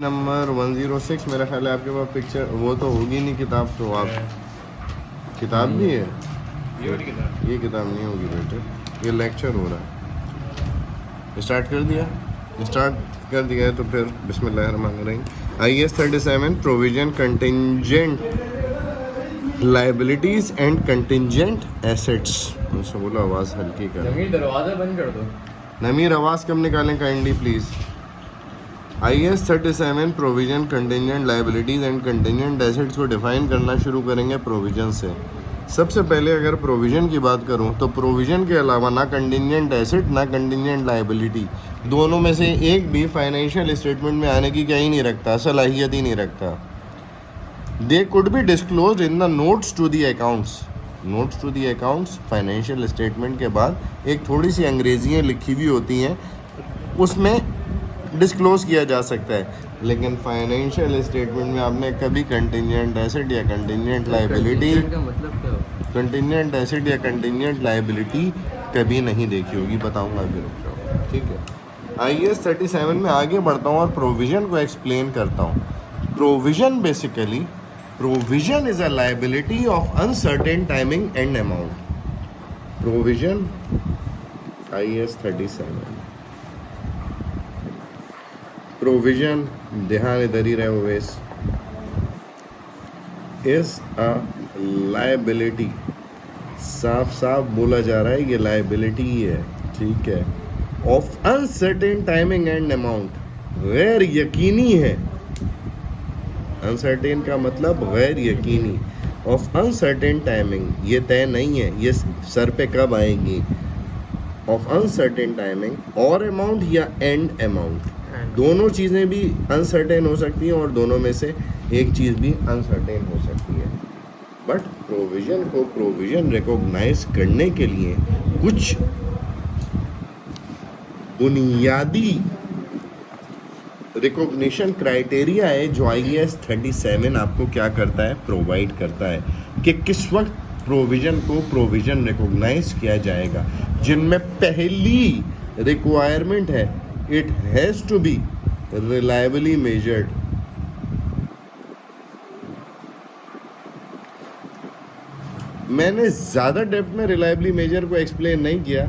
Number 106 मेरा ख्याल है आपके पास पिक्चर वो तो होगी नहीं किताब तो आप किताब भी है ये किताब नहीं होगी बेटे ये लेक्चर हो रहा है स्टार्ट कर दिया है तो फिर बिस्मिल्लाहिर्रहमानिर्रहीम IAS 37 provision contingent liabilities and contingent assets उनसे बोलो आवाज़ हल्की कर दरवाजा बंद कर दो नमीर आवाज़ कम निकालें kindly please IAS 37 provision contingent liabilities and contingent assets को डिफाइन करना शुरू करेंगे प्रोविजन से। सबसे पहले अगर प्रोविजन की बात करूं तो प्रोविजन के अलावा ना कंटिंजेंट एसेट ना कंटिंजेंट लाइबिलिटी दोनों में से एक भी फाइनेंशियल स्टेटमेंट में आने की क्या ही नहीं रखता, सलाहियत ही नहीं रखता। They could be disclose in the notes to the accounts financial statement के बाद एक थोड़ी सी अंग्रेजियाँ लिखी हुई होती हैं उसमें डिस्क्लोज किया जा सकता है, लेकिन फाइनेंशियल स्टेटमेंट में आपने कभी कंटिंजेंट एसेट या कंटिंजेंट लाइबिलिटी कंटिंजेंट एसेट या कंटिंजेंट लाइबिलिटी कभी नहीं देखी होगी। बताऊंगा अभी, रुक जाओ, ठीक है। IAS 37 में आगे बढ़ता हूँ और प्रोविजन को एक्सप्लेन करता हूँ। Provision basically provision is a liability of uncertain timing and amount. Provision IAS 37 provision, ध्यान इधर ही रहे ओवेस, इज अ लाइबिलिटी। साफ साफ बोला जा रहा है ये लाइबिलिटी है, ठीक है, of uncertain timing and amount. गैर यकीनी है, अनसर्टेन का मतलब गैर यकीनी, ऑफ अनसर्टेन टाइमिंग ये तय नहीं है ये सर पे कब आएगी, ऑफ अनसर्टेन टाइमिंग और अमाउंट या एंड अमाउंट, दोनों चीज़ें भी अनसर्टेन हो सकती हैं और दोनों में से एक चीज़ भी अनसर्टेन हो सकती है। बट प्रोविजन को प्रोविजन रिकॉग्नाइज करने के लिए कुछ बुनियादी रिकॉग्निशन क्राइटेरिया है जो IAS 37 आपको क्या करता है, प्रोवाइड करता है कि किस वक्त प्रोविजन को प्रोविजन रिकॉग्नाइज किया जाएगा, जिनमें पहली रिक्वायरमेंट है it has to be reliably measured. मैंने ज़्यादा डेप्थ में रिलायबली मेजर को एक्सप्लेन नहीं किया।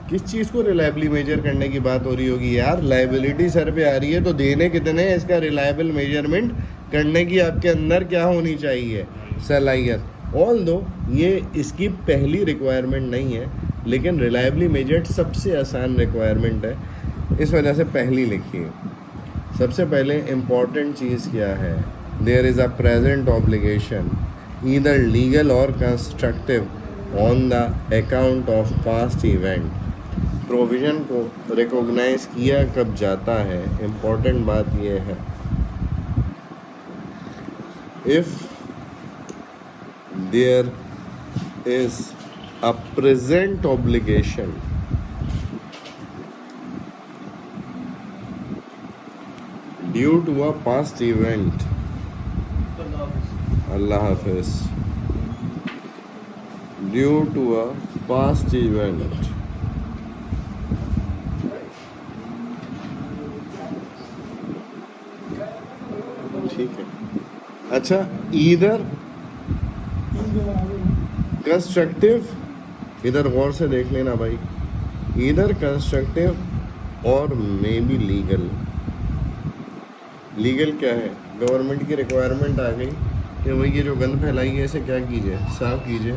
किस चीज़ को रिलायबली मेजर करने की बात हो रही होगी यार, लायबिलिटी सर पे आ रही है तो देने कितने हैं इसका रिलायबल मेजरमेंट करने की आपके अंदर क्या होनी चाहिए, सलाहियत। ऑल्दो ये इसकी पहली रिक्वायरमेंट नहीं है, लेकिन रिलायबली मेजर्ड सबसे आसान रिक्वायरमेंट है, इस वजह से पहली लिखी है। सबसे पहले इम्पॉर्टेंट चीज़ क्या है, there is a present obligation either legal or constructive on the account of past event. Provision को रिकॉग्नाइज किया कब जाता है, इम्पॉर्टेंट बात यह है, if there is a present obligation due to a past event, Allah Hafiz, due to a past event, ठीक है। अच्छा, इधर कंस्ट्रक्टिव, इधर गौर से देख लेना भाई, इधर कंस्ट्रक्टिव और मे बी लीगल। लीगल क्या है, गवर्नमेंट की रिक्वायरमेंट आ गई कि भाई ये जो गंद फैलाई है इसे क्या कीजिए, साफ़ कीजिए।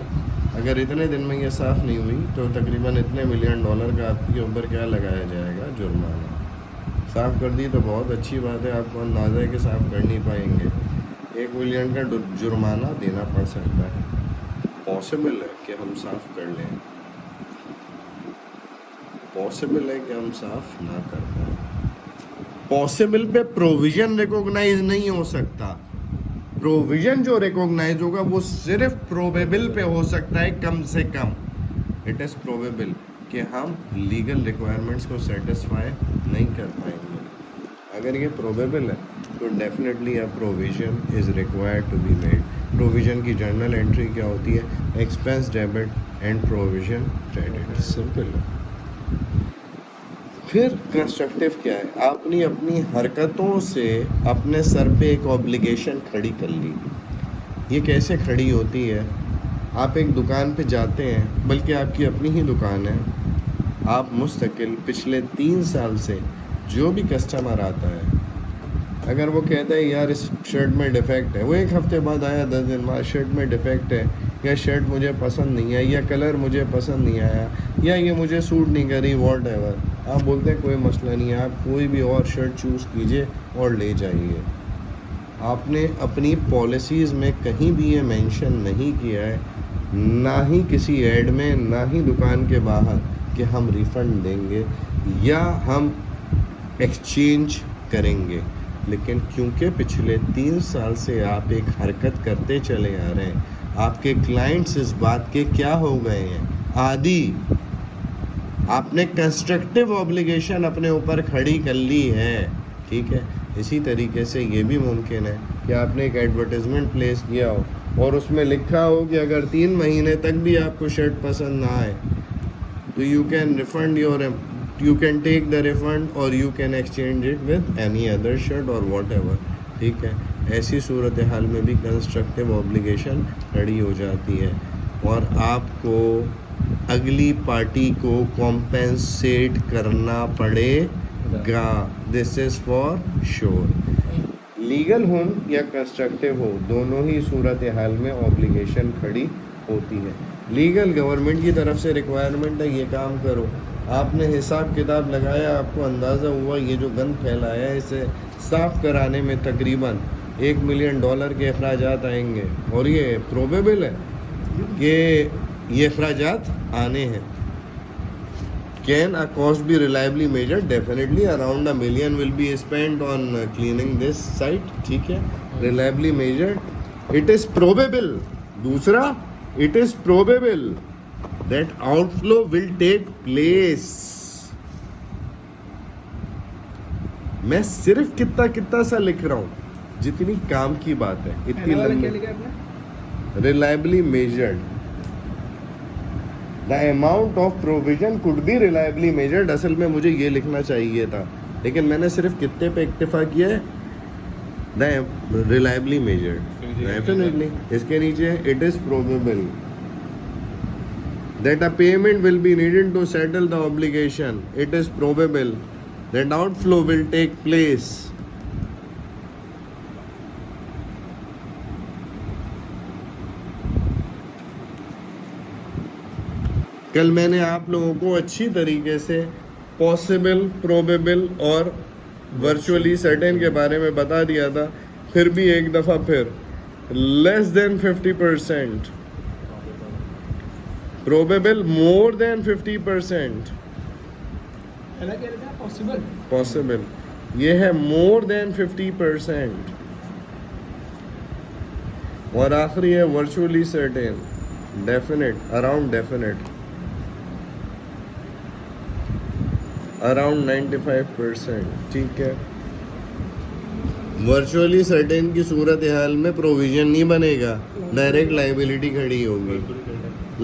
अगर इतने दिन में ये साफ़ नहीं हुई तो तकरीबन इतने $1 मिलियन का आपके ऊपर क्या लगाया जाएगा, जुर्माना। साफ़ कर दी तो बहुत अच्छी बात है, आपको अंदाज़ा है कि साफ़ कर नहीं पाएंगे, $1 मिलियन का जुर्माना देना पड़ सकता है। पॉसिबल है कि हम साफ़ कर लें, पॉसिबल है कि हम साफ़ ना कर पाएँ। पॉसिबल पे प्रोविजन रिकॉग्नाइज नहीं हो सकता। प्रोविजन जो रिकॉग्नाइज होगा वो सिर्फ प्रोबेबल पे हो सकता है, कम से कम इट इज़ प्रोबेबल कि हम लीगल रिक्वायरमेंट्स को सेटिस्फाई नहीं कर पाएंगे। अगर ये प्रोबेबल है तो definitely a provision is required to be made. Provision की जर्नल एंट्री क्या होती है, expense debit and provision credit, simple है। फिर कंस्ट्रक्टिव क्या है, आपने अपनी हरकतों से अपने सर पे एक ऑब्लिगेशन खड़ी कर ली। ये कैसे खड़ी होती है, आप एक दुकान पे जाते हैं, बल्कि आपकी अपनी ही दुकान है, आप मुस्तकिल पिछले 3 साल से जो भी कस्टमर आता है, अगर वो कहता है यार इस शर्ट में डिफेक्ट है, वो एक हफ्ते बाद आया 10 दिन बाद शर्ट में डिफेक्ट है, या शर्ट मुझे पसंद नहीं आई, या कलर मुझे पसंद नहीं आया, या ये मुझे सूट नहीं करी, वॉट एवर, आप बोलते हैं कोई मसला नहीं है, आप कोई भी और शर्ट चूज़ कीजिए और ले जाइए। आपने अपनी पॉलिसीज़ में कहीं भी ये मेंशन नहीं किया है, ना ही किसी ऐड में, ना ही दुकान के बाहर, कि हम रिफ़ंड देंगे या हम एक्सचेंज करेंगे। लेकिन क्योंकि पिछले 3 साल से आप एक हरकत करते चले आ रहे हैं, आपके क्लाइंट्स इस बात के क्या हो गए हैं, आदी। आपने कंस्ट्रक्टिव ऑब्लिगेशन अपने ऊपर खड़ी कर ली है, ठीक है। इसी तरीके से ये भी मुमकिन है कि आपने एक एडवर्टाइजमेंट प्लेस किया हो और उसमें लिखा हो कि अगर 3 महीने तक भी आपको शर्ट पसंद ना आए तो you can take the refund और you can exchange it with any other shirt or whatever, ठीक है। ऐसी सूरत हाल में भी कंस्ट्रक्टिव ऑब्लिगेशन खड़ी हो जाती है और आपको अगली पार्टी को कॉम्पेंसेट करना पड़ेगा। This is for sure. Legal हो या कंस्ट्रक्टिव हो, दोनों ही सूरत हाल में ऑब्लिगेशन खड़ी होती है। लीगल गवर्नमेंट की तरफ से रिक्वायरमेंट है ये काम करो, आपने हिसाब किताब लगाया, आपको अंदाज़ा हुआ ये जो गंद फैलाया है इसे साफ़ कराने में तकरीबन $1 मिलियन के अखराजात आएंगे और ये प्रोबेबल है कि ये अखराजात आने हैं। Can a cost be reliably measured? Definitely around $1 million will be spent on cleaning this site, ठीक है। Reliably measured. It is probable. दूसरा, it is probable that outflow will take place. मैं सिर्फ कितना कितना सा लिख रहा हूँ, जितनी काम की बात है इतनी लंबी। Reliably measured. The amount of provision could be reliably measured. असल में मुझे ये लिखना चाहिए था, लेकिन मैंने सिर्फ कितने पे इक्तिफा किया है, The reliably measured. Definitely. इसके नीचे it is probable that a payment will be needed to settle the obligation. It is probable that outflow will take place. कल मैंने आप लोगों को अच्छी तरीके से पॉसिबल, प्रोबेबल और वर्चुअली सर्टेन के बारे में बता दिया था, फिर भी एक दफ़ा फिर less than 50%, probable more than 50%, possible ये है मोर देन 50%, और आखिरी है virtually certain, definite, around definite, around 95%, ठीक है। वर्चुअली सर्टेन की सूरत हाल में प्रोविजन नहीं बनेगा, डायरेक्ट लाइबिलिटी खड़ी होगी,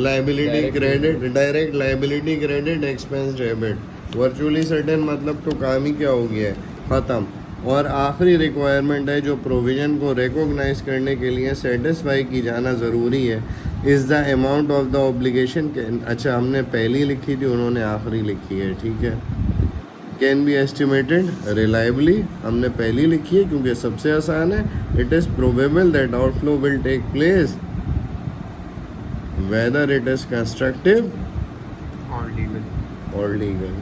liability credit, direct liability credit, expense debit. Virtually certain मतलब तो काम ही क्या हो गया है, ख़त्म। और आखिरी रिक्वायरमेंट है जो प्रोविज़न को रिकॉग्नाइज करने के लिए सेटिस्फाई की जाना ज़रूरी है, is the amount of the obligation. अच्छा, हमने पहली लिखी थी, उन्होंने आखिरी लिखी है, ठीक है। कैन बी एस्टिमेटेड रिलायबली, हमने पहली लिखी है क्योंकि सबसे आसान है। It is probable that outflow will take place whether it is constructive और लीगल।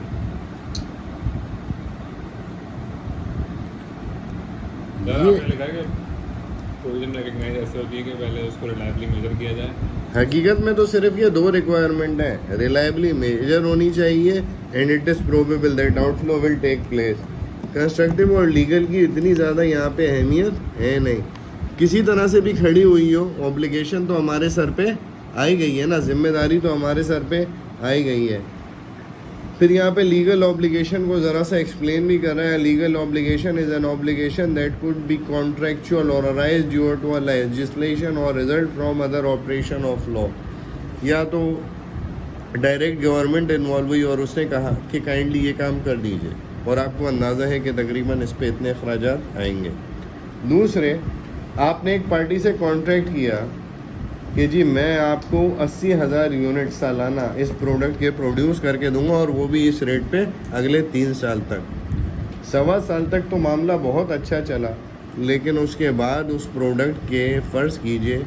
हकीकत में तो सिर्फ ये 2 रिक्वायरमेंट है, रिलायबली मेजर होनी चाहिए and it is probable that outflow will take place. Constructive और लीगल की इतनी ज़्यादा यहाँ पे अहमियत है नहीं, किसी तरह से भी खड़ी हुई हो ऑब्लिगेशन तो हमारे सर पे आई गई है ना, जिम्मेदारी तो हमारे सर पे आई गई है। फिर यहाँ पे लीगल ऑब्लिगेशन को ज़रा सा एक्सप्लेन भी कर रहा है। Legal obligation is an obligation that could be contractual or arise due to a legislation or result from other operation of law. या तो डायरेक्ट गवर्नमेंट इन्वॉल्व हुई और उसने कहा कि काइंडली ये काम कर दीजिए, और आपको अंदाज़ा है कि तकरीबन इस पे इतने अखराजात आएंगे। दूसरे, आपने एक पार्टी से कॉन्ट्रैक्ट किया कि जी मैं आपको 80,000 यूनिट सालाना इस प्रोडक्ट के प्रोड्यूस करके दूंगा, और वो भी इस रेट पे अगले 3 साल तक। 1.25 साल तक तो मामला बहुत अच्छा चला, लेकिन उसके बाद उस प्रोडक्ट के फ़र्ज़ कीजिए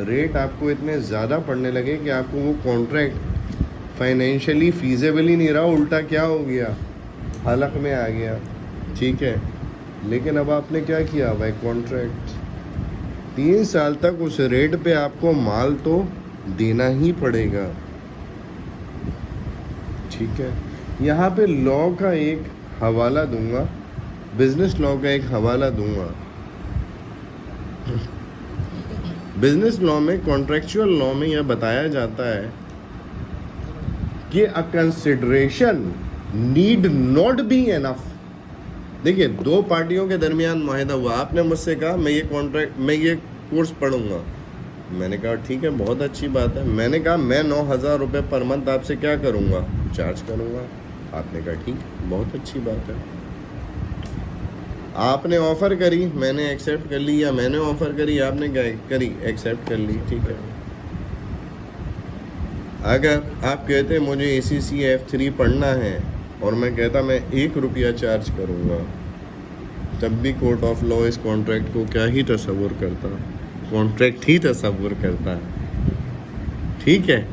रेट आपको इतने ज़्यादा पड़ने लगे कि आपको वो कॉन्ट्रैक्ट फाइनेंशियली फीजेबल ही नहीं रहा, उल्टा क्या हो गया, हलक में आ गया। ठीक है, लेकिन अब आपने क्या किया भाई, कॉन्ट्रैक्ट 3 साल तक उस रेट पे आपको माल तो देना ही पड़ेगा। ठीक है, यहाँ पे लॉ का एक हवाला दूंगा, बिजनेस लॉ का एक हवाला दूंगा। बिजनेस लॉ में, कॉन्ट्रेक्चुअल लॉ में यह बताया जाता है कि a consideration need not be enough. देखिए, 2 पार्टियों के दरमियान मुआहदा हुआ, आपने मुझसे कहा मैं ये कोर्स पढ़ूंगा, मैंने कहा ठीक है, बहुत अच्छी बात है। मैंने कहा मैं 9,000 रुपये पर मंथ आपसे क्या करूंगा, चार्ज करूंगा। आपने कहा ठीक, बहुत अच्छी बात है। आपने ऑफ़र करी, मैंने एक्सेप्ट कर ली, या मैंने ऑफ़र करी, आपने करी, एक्सेप्ट कर ली। ठीक है, अगर आप कहते मुझे ACC F3 पढ़ना है और मैं कहता मैं 1 रुपया चार्ज करूँगा, तब भी कोर्ट ऑफ लॉ इस कॉन्ट्रैक्ट को क्या ही तसव्वुर करता, कॉन्ट्रैक्ट ही तसव्वुर करता है। ठीक है,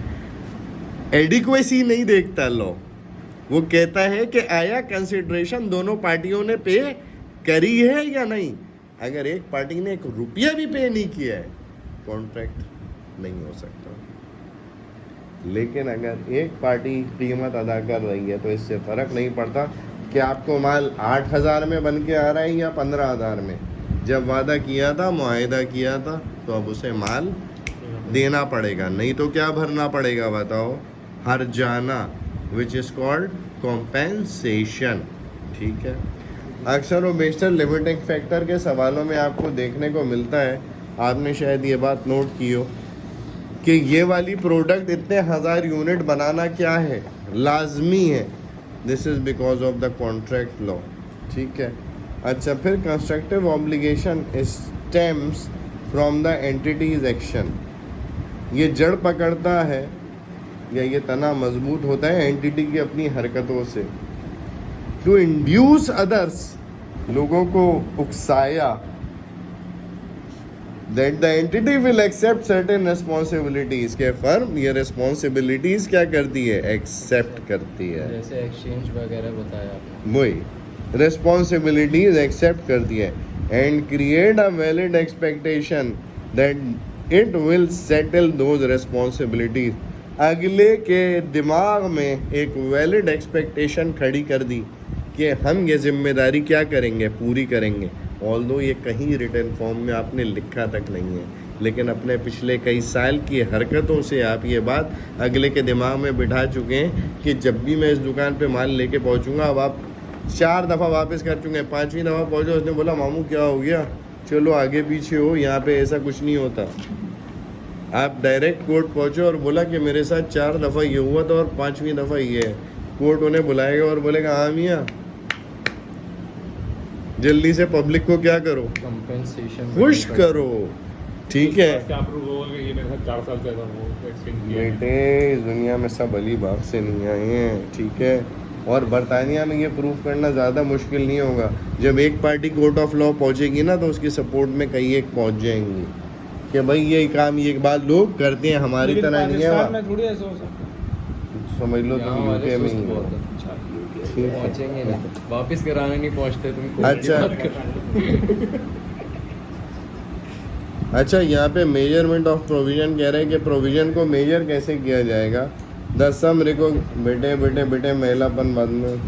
एडिक्वेसी नहीं देखता लॉ, वो कहता है कि आया कंसिडरेशन दोनों पार्टियों ने पे करी है या नहीं। अगर एक पार्टी ने 1 रुपया भी पे नहीं किया है, कॉन्ट्रैक्ट नहीं हो सकता। लेकिन अगर एक पार्टी कीमत अदा कर रही है तो इससे फ़र्क नहीं पड़ता कि आपको माल 8,000 में बन के आ रहा है या 15,000 में। जब वादा किया था, मुआहिदा किया था, तो अब उसे माल देना पड़ेगा, नहीं तो क्या भरना पड़ेगा बताओ, हर जाना, विच इज़ कॉल्ड कॉम्पेंसेशन। ठीक है, अक्सर व बेशतर लिमिटिंग फैक्टर के सवालों में आपको देखने को मिलता है, आपने शायद ये बात नोट की हो कि ये वाली प्रोडक्ट इतने 1000 यूनिट बनाना क्या है, लाजमी है। This is because of the contract law. ठीक है, अच्छा, फिर constructive obligation stems from the entities action. ये जड़ पकड़ता है या ये तना मजबूत होता है एंटिटी की अपनी हरकतों से। टू इंड्यूस अदर्स, लोगों को उकसाया, that the entity will accept certain responsibilities, के फर्म ये responsibilities क्या करती है, accept करती है। जैसे एक्सचेंज वगैरह बताया आपने, वही responsibilities accept करती है, and create a valid expectation that it will settle those responsibilities। अगले के दिमाग में एक वैलिड एक्सपेक्टेशन खड़ी कर दी कि हम ये जिम्मेदारी क्या करेंगे, पूरी करेंगे। ऑल्दो ये कहीं रिटन फॉर्म में आपने लिखा तक नहीं है, लेकिन अपने पिछले कई साल की हरकतों से आप ये बात अगले के दिमाग में बिठा चुके हैं कि जब भी मैं इस दुकान पे माल लेके पहुंचूंगा। अब आप 4 दफ़ा वापस कर चुके हैं, 5वीं दफ़ा पहुंचो, उसने बोला मामू क्या हो गया, चलो आगे पीछे हो, यहाँ पे ऐसा कुछ नहीं होता। आप डायरेक्ट कोर्ट पहुँचो और बोला कि मेरे साथ 4 दफ़ा ये हुआ था और 5वीं दफ़ा ये है। कोर्ट उन्हें बुलाएगा और बोलेगा हाँ मियाँ, जल्दी से पब्लिक को क्या करो, कंपेंसेशन खुश करो। ठीक है बेटे, इस दुनिया में सब अली बाग से नहीं आए हैं। ठीक है, और बरतानिया में ये प्रूफ करना ज़्यादा मुश्किल नहीं होगा। जब एक पार्टी कोर्ट ऑफ लॉ पहुंचेगी ना, तो उसकी सपोर्ट में कई एक पहुंच जाएंगी कि भाई ये काम ये बात लोग करते हैं, हमारी तरह नहीं है। समझ लो तुम यूके में ही हो। पहुंचेंगे नहीं, वापस कराने नहीं पहुंचते तुम। अच्छा, यहाँ पे मेजरमेंट ऑफ प्रोविजन कह रहे हैं कि प्रोविजन को मेजर कैसे किया जाएगा। द सम बेटे महिलापन बाद में।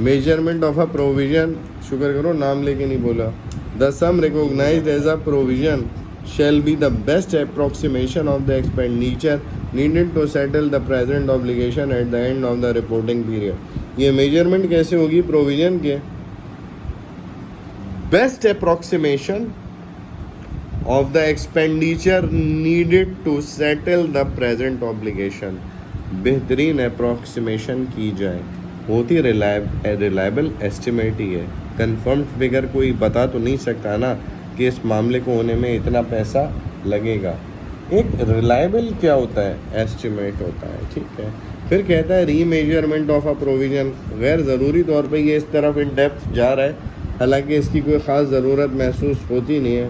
मेजरमेंट ऑफ अ प्रोविजन, शुक्र करो नाम लेके नहीं बोला। The sum recognised as a provision shall be the best approximation of the expenditure needed to settle the present obligation at the end of the reporting period। ये measurement कैसे होगी provision के, best approximation of the expenditure needed to settle the present obligation. बेहतरीन approximation की जाए, होती reliable estimate ही है। Confirm figure कोई बता तो नहीं सकता ना कि इस मामले को होने में इतना पैसा लगेगा। एक रिलायबल क्या होता है? एस्टिमेट होता है, ठीक है। फिर कहता है रीमेजरमेंट ऑफ अ प्रोविज़न, गैर ज़रूरी तौर पे ये इस तरफ इन डेप्थ जा रहा है, हालांकि इसकी कोई ख़ास ज़रूरत महसूस होती नहीं है।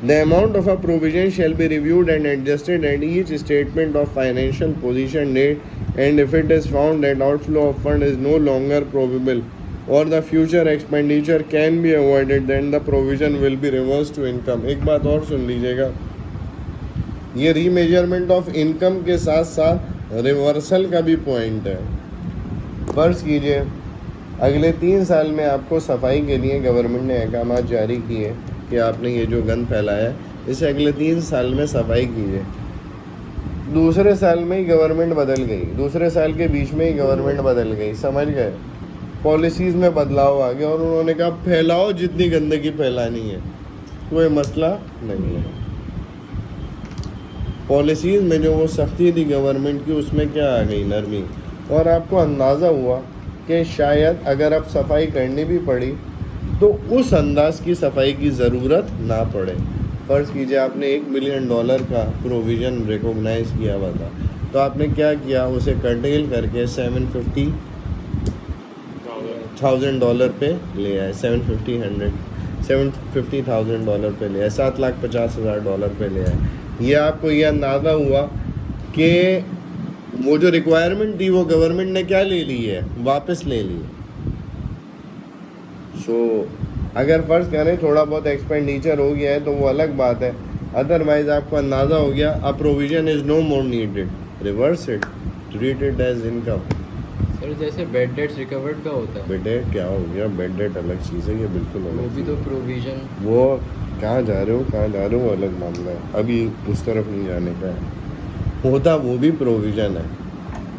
The amount of a provision shall be reviewed and adjusted at each statement of financial position date, and if it is found that outflow of fund is no longer probable or the future expenditure can be avoided, then the provision will be reversed to income। एक बात और सुन लीजिएगा, ये remeasurement of income के साथ साथ reversal का भी पॉइंट है। फर्ज कीजिए अगले 3 साल में आपको सफाई के लिए गवर्नमेंट ने अहकाम जारी किए कि आपने ये जो गंद फैलाया है इसे अगले 3 साल में सफाई कीजिए। दूसरे साल में ही गवर्नमेंट बदल गई, दूसरे साल के बीच में ही गवर्नमेंट बदल गई, समझ गए? पॉलिसीज़ में बदलाव आ गया और उन्होंने कहा फैलाओ जितनी गंदगी फैलानी है, कोई मसला नहीं है। पॉलिसीज़ में जो वो सख्ती थी गवर्नमेंट की, उसमें क्या आ गई? नरमी। और आपको अंदाज़ा हुआ कि शायद अगर अब सफाई करनी भी पड़ी तो उस अंदाज की सफाई की ज़रूरत ना पड़े। फ़र्ज़ कीजिए आपने $1 बिलियन का प्रोविज़न रिकॉग्नाइज किया हुआ था, तो आपने क्या किया? उसे कर्टेल करके $750,000 पे ले आए, $750,000 पे ले आए, $7,50,000 पे ले आए। ये आपको ये अंदाज़ा हुआ कि वो जो रिक्वायरमेंट थी वो गवर्नमेंट ने क्या ले ली है? वापस ले ली। अगर फ़र्ज़ करें थोड़ा बहुत एक्सपेंडिचर हो गया है तो वो अलग बात है, अदरवाइज आपको अंदाज़ा हो गया a provision is no more needed, reverse it, treat it as income. Sir जैसे बेड डेट्स रिकवर्ड का होता है, बेड डेट क्या हो गया? बेड डेट अलग चीज़ है, ये बिल्कुल वो अलग भी चीज़ तो है। प्रोविजन। वो कहाँ जा रहे हो वो अलग मामला है, अभी उस तरफ नहीं जाने का है। होता वो भी प्रोविज़न है,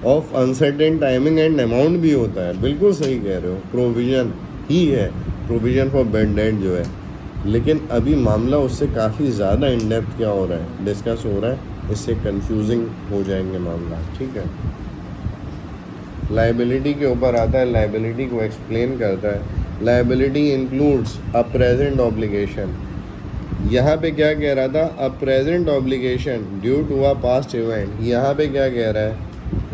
of uncertain timing and amount भी होता है, बिल्कुल सही कह रहे हो, प्रोविज़न ही है, प्रोविज़न फॉर बेड डेट जो है। लेकिन अभी मामला उससे काफ़ी ज़्यादा इन डेप्थ क्या हो रहा है, डिस्कस हो रहा है, इससे कंफ्यूजिंग हो जाएंगे मामला, ठीक है। लाइबिलिटी के ऊपर आता है, लाइबिलिटी को एक्सप्लेन करता है। Liability includes a present obligation. यहाँ पे क्या कह रहा था? A present obligation due to a past event. यहाँ पे क्या कह रहा है?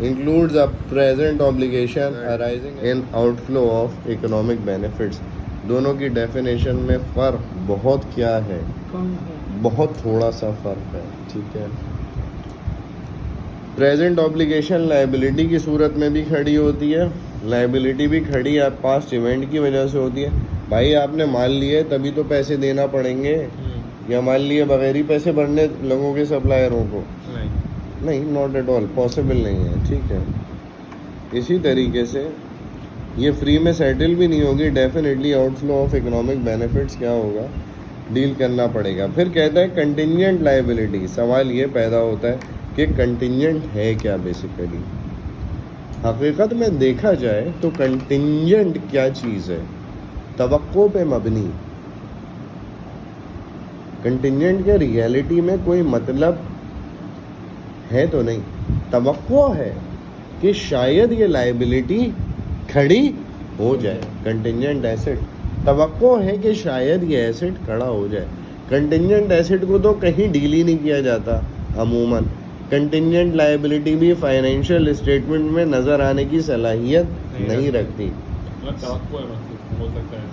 Includes a present obligation arising in outflow of economic benefits. दोनों की डेफिनेशन में फ़र्क बहुत क्या है? बहुत थोड़ा सा फ़र्क है, ठीक है। प्रेजेंट ऑब्लिगेशन लाइबिलिटी की सूरत में भी खड़ी होती है, लाइबिलिटी भी खड़ी है पास्ट इवेंट की वजह से होती है। भाई आपने माल लिए तभी तो पैसे देना पड़ेंगे, या मान लिए बगैर ही पैसे भरने लगोगे सप्लायरों को? नहीं, नॉट एट ऑल, पॉसिबल नहीं है, ठीक है। इसी तरीके से ये फ्री में सेटल भी नहीं होगी, definitely outflow of economic benefits क्या होगा? डील करना पड़ेगा। फिर कहता है कंटिजेंट लाइबिलिटी। सवाल ये पैदा होता है कि कंटिजेंट है क्या बेसिकली? हकीकत में देखा जाए तो कंटिजेंट क्या चीज़ है? तवक्को पे मबनी। कंटिजेंट के रियलिटी में कोई मतलब है तो नहीं, तवक्को है कि शायद ये लाइबिलिटी खड़ी हो जाए। कंटिजेंट एसेट, तवक्को है कि शायद ये एसेट खड़ा हो जाए। कंटिजेंट एसेट को तो कहीं डील ही नहीं किया जाता अमूमन। कंटिजेंट लायबिलिटी भी फाइनेंशियल स्टेटमेंट में नज़र आने की सलाहियत नहीं रखती।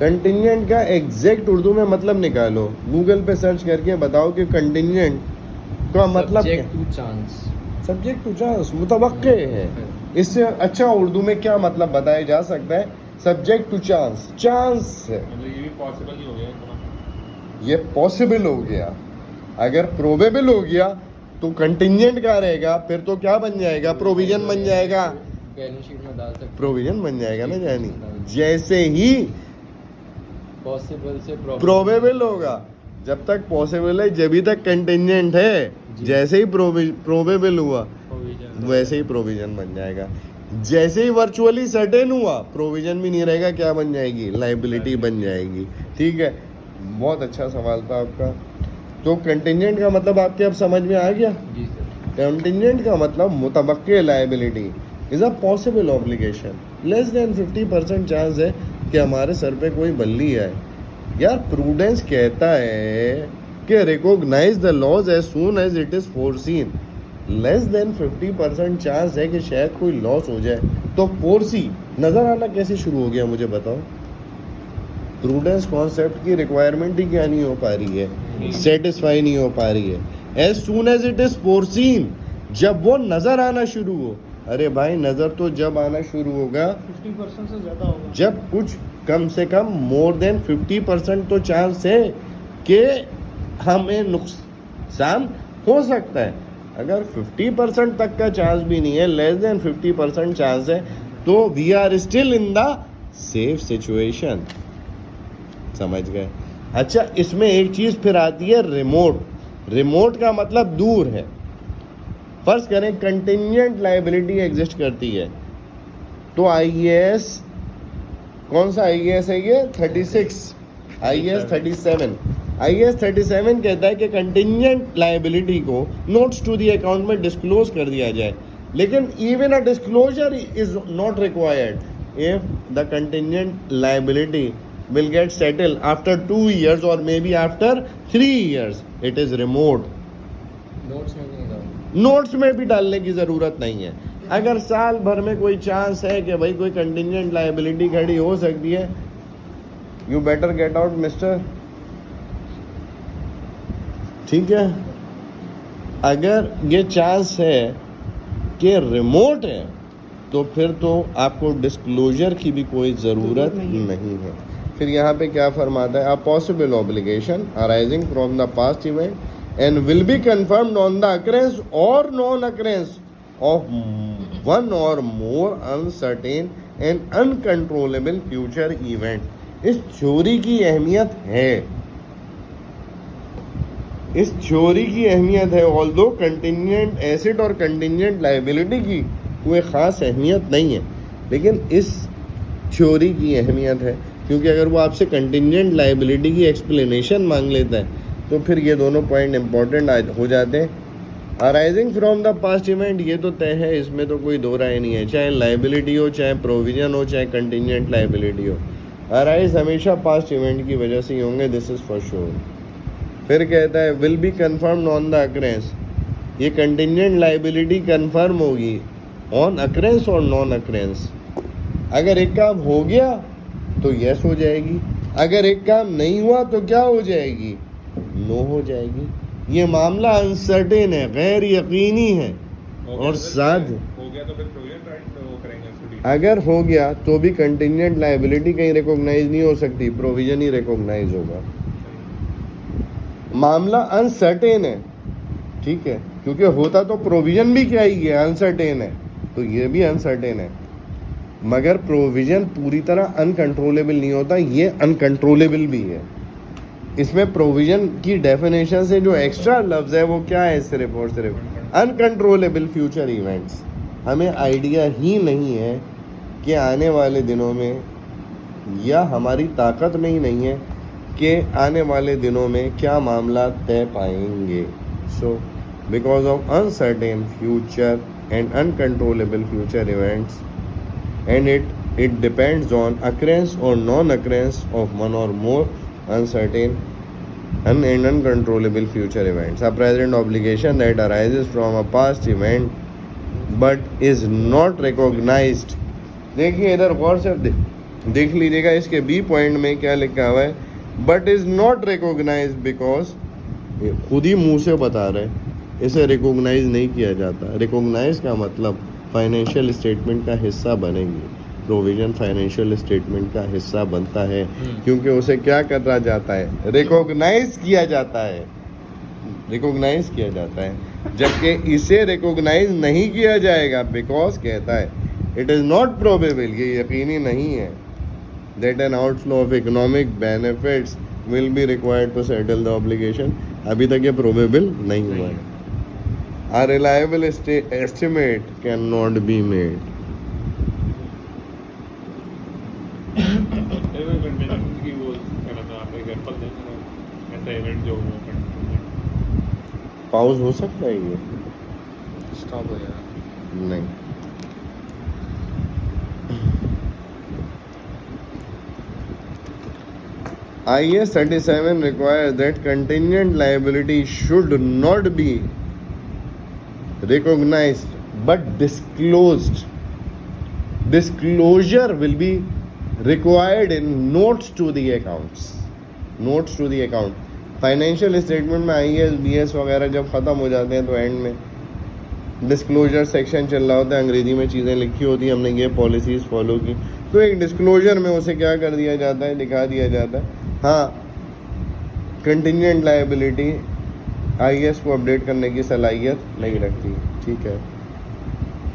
कंटिजेंट का एग्जैक्ट उर्दू में मतलब निकालो, गूगल पे सर्च करके बताओ कि कंटिजेंट का मतलब क्या? सब्जेक्ट टू चांस, मुतवक्के है। इससे अच्छा उर्दू में क्या मतलब बताया जा सकता है? सब्जेक्ट टू चांस, चांस है, ये भी पॉसिबल ही हो गया। ये पॉसिबल हो गया। अगर प्रोबेबल हो गया तो कंटिजेंट क्या रहेगा? फिर तो क्या बन जाएगा? प्रोविजन बन जाएगा, बैलेंस शीट में डाल सकते, प्रोविजन बन जाएगा ना। जानी जैसे ही पॉसिबल से प्रोबेबल होगा, जब तक पॉसिबल है जब तक कंटिजेंट है, जैसे ही प्रोबेबल हुआ वैसे ही प्रोविजन बन जाएगा। जैसे ही वर्चुअली सर्टेन हुआ प्रोविजन भी नहीं रहेगा, क्या बन जाएगी? लाइबिलिटी बन जाएगी, ठीक है। बहुत अच्छा सवाल था आपका। तो कंटिजेंट का मतलब आपके अब समझ में आ गया? जी सर। कंटिजेंट का मतलब मुतवक्के liability is a possible obligation, less than 50% chance है कि हमारे सर पे कोई बल्ली आए। यार प्रूडेंस कहता है कि recognise the loss as soon as it is foreseen. Less than 50% chance है कि शायद कोई लॉस हो जाए, तो फोरसी नजर आना कैसे शुरू हो गया मुझे बताओ। प्रूडेंस कॉन्सेप्ट की रिक्वायरमेंट ही क्या नहीं हो पा रही है, सेटिस्फाई नहीं हो पा रही है। As soon as it is foreseen, जब वो नजर आना शुरू हो। अरे भाई नजर तो जब आना शुरू होगा 50% से ज्यादा होगा जब कुछ कम से कम मोर देन 50% तो चांस है कि हमें नुकसान हो सकता है। अगर 50% तक का चांस भी नहीं है, लेस देन 50% चांस है, तो we are still in the safe situation. समझ गए? अच्छा, इसमें एक चीज फिर आती है रिमोट। रिमोट का मतलब दूर है। फर्ज करें कंटिजेंट लायबिलिटी एग्जिस्ट करती है, तो आईएएस कौन सा आईएएस है ये 36 आईएएस 37 कहता है कि कंटिजेंट लायबिलिटी को नोट्स टू द अकाउंट में डिस्क्लोज कर दिया जाए। लेकिन even a disclosure is not required if the contingent liability will get settled after 2 years or maybe after 3 years. It is remote. Notes में नहीं डाल। नोट्स में भी डालने की ज़रूरत नहीं है। अगर साल भर में कोई चांस है कि भाई कोई कंटिजेंट लायबिलिटी खड़ी हो सकती है, you better get out mister. ठीक है, अगर ये चांस है कि रिमोट है तो फिर तो आपको डिस्क्लोजर की भी कोई ज़रूरत नहीं है। फिर यहाँ पे क्या फरमाता है, a possible obligation arising from the past event and will be confirmed on the occurrence or non occurrence of one or more uncertain and uncontrollable future event. इस थ्योरी की अहमियत है, इस थ्योरी की अहमियत है। ऑल्दो कंटिजेंट एसेट और contingent liability की कोई ख़ास अहमियत नहीं है, लेकिन इस थ्योरी की अहमियत है, क्योंकि अगर वो आपसे कंटिजेंट लायबिलिटी की एक्सप्लेनेशन मांग लेता है तो फिर ये दोनों पॉइंट इंपॉर्टेंट हो जाते हैं। Arising from the past event, ये तो तय है, इसमें तो कोई दो राय नहीं है, चाहे लायबिलिटी हो, चाहे प्रोविजन हो, चाहे कंटिजेंट लायबिलिटी हो। अराइज हमेशा पास्ट इवेंट की वजह से ही होंगे, दिस इज फॉर श्योर। फिर कहता है will be confirmed on the occurrence, ये कंटिजेंट लायबिलिटी कन्फर्म होगी on occurrence or non occurrence. अगर एक काम हो गया तो यस हो जाएगी, अगर एक काम नहीं हुआ तो क्या हो जाएगी, नो हो जाएगी। ये मामला अनसर्टेन है, गैर यकीनी है और साथ हो गया तो फिर प्रोविजन राइट वो करेंगे स्टडी। अगर हो गया तो भी कंटिजेंट लायबिलिटी कहीं रिकॉग्नाइज नहीं हो सकती, प्रोविजन ही रिकॉग्नाइज होगा। मामला अनसर्टेन है, ठीक है, क्योंकि होता तो प्रोविजन भी क्या ही है, अनसर्टेन है, तो ये भी अनसर्टेन है। मगर प्रोविजन पूरी तरह अनकंट्रोलेबल नहीं होता, ये अनकंट्रोलेबल भी है। इसमें प्रोविजन की डेफिनेशन से जो एक्स्ट्रा लफ्ज़ है वो क्या है, सिर्फ और सिर्फ अनकंट्रोलेबल फ्यूचर इवेंट्स। हमें आइडिया ही नहीं है कि आने वाले दिनों में, या हमारी ताकत में ही नहीं है कि आने वाले दिनों में क्या मामला तय पाएंगे। So because of uncertain future and uncontrollable future events and it depends on occurrence or non-occurrence of one or more uncertain and uncontrollable future events. A present obligation that arises from a past event but is not recognized. देखिए इधर गौर से देख लीजिएगा, इसके B point में क्या लिखा हुआ है, but is not recognise because, खुद ही मुंह से बता रहे इसे रिकॉग्नाइज नहीं किया जाता। रिकॉग्नाइज का मतलब फाइनेंशियल स्टेटमेंट का हिस्सा बनेगी, प्रोविजन फाइनेंशियल स्टेटमेंट का हिस्सा बनता है, क्योंकि उसे क्या करा जाता है, रिकॉग्नाइज किया जाता है, रिकॉग्नाइज किया जाता है। जबकि इसे रिकॉग्नाइज नहीं किया जाएगा बिकॉज कहता है इट इज़ नॉट प्रोबेबल, ये यकीनी नहीं है, that an outflow of economic benefits will be required to settle the obligation. अभी तक ये प्रोबेबल नहीं हुआ है। A reliable estimate cannot be made. Contingent की वो कहना था, आप एग्जांपल दें ऐसा इवेंट जो हो पाउज हो सकता है ये, स्टॉप हो जाएगा। नहीं, IAS 37 requires that contingent liability should not be recognized but disclosed. Disclosure will be required in notes to the accounts. Notes to the account. Financial statement में IAS BS वगैरह जब ख़त्म हो जाते हैं तो एंड में डिस्क्लोजर सेक्शन चल रहा होता है, अंग्रेजी में चीज़ें लिखी होती हैं, हमने ये पॉलिसीज़ फॉलो की, तो एक डिस्क्लोजर में उसे क्या कर दिया जाता है, दिखा दिया जाता है। हाँ, कंटिजेंट लायबिलिटी IAS को अपडेट करने की सलाहियत नहीं रखती, ठीक है।